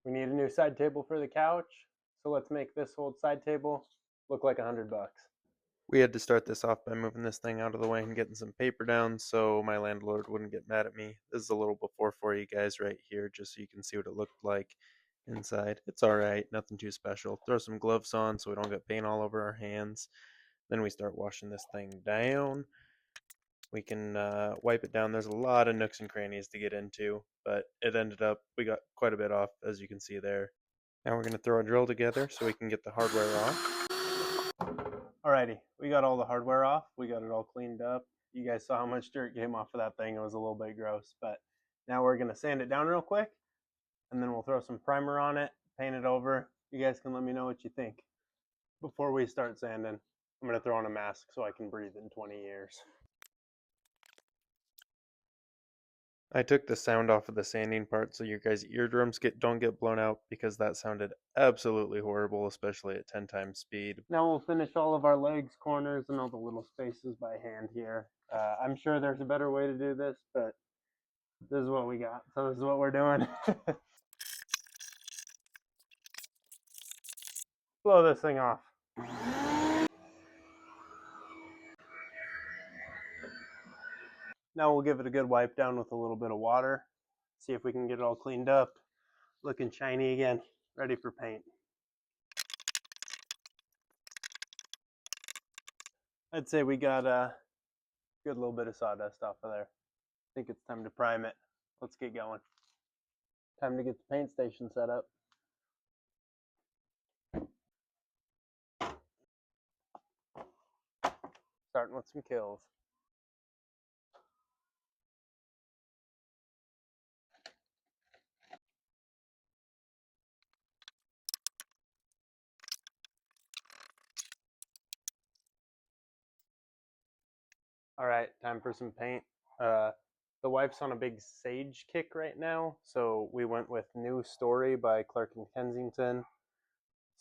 We need a new side table for the couch, so let's make this old side table look like $100. We had to start this off by moving this thing out of the way and getting some paper down so my landlord wouldn't get mad at me. This is a little before for you guys right here, just so you can see what it looked like inside. It's alright, nothing too special. Throw some gloves on so we don't get paint all over our hands. Then we start washing this thing down. We can wipe it down. There's a lot of nooks and crannies to get into, but it ended up, we got quite a bit off, as you can see there. Now we're going to throw a drill together so we can get the hardware off. Alrighty, we got all the hardware off. We got it all cleaned up. You guys saw how much dirt came off of that thing. It was a little bit gross, but now we're gonna sand it down real quick, and then we'll throw some primer on it, paint it over. You guys can let me know what you think. Before we start sanding, I'm gonna throw on a mask so I can breathe in 20 years. I took the sound off of the sanding part so your guys' eardrums don't get blown out because that sounded absolutely horrible, especially at 10 times speed. Now we'll finish all of our legs, corners, and all the little spaces by hand here. I'm sure there's a better way to do this, but this is what we got, so this is what we're doing. Blow this thing off. Now we'll give it a good wipe down with a little bit of water. See if we can get it all cleaned up. Looking shiny again, ready for paint. I'd say we got a good little bit of sawdust off of there. I think it's time to prime it. Let's get going. Time to get the paint station set up. Starting with some kills. All right, time for some paint. The wife's on a big Sage kick right now, so we went with New Story by Clark and Kensington.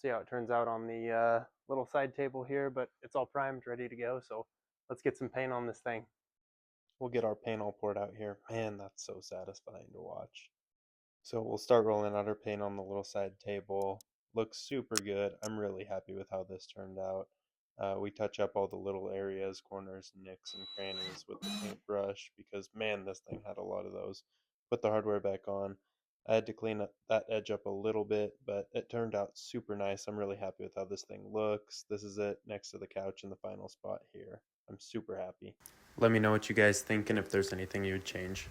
See how it turns out on the little side table here, but it's all primed, ready to go, so let's get some paint on this thing. We'll get our paint all poured out here. Man, that's so satisfying to watch. So we'll start rolling out our paint on the little side table. Looks super good. I'm really happy with how this turned out. We touch up all the little areas, corners, nicks, and crannies with the paintbrush because, man, this thing had a lot of those. Put the hardware back on. I had to clean that edge up a little bit, but it turned out super nice. I'm really happy with how this thing looks. This is it next to the couch in the final spot here. I'm super happy. Let me know what you guys think and if there's anything you would change.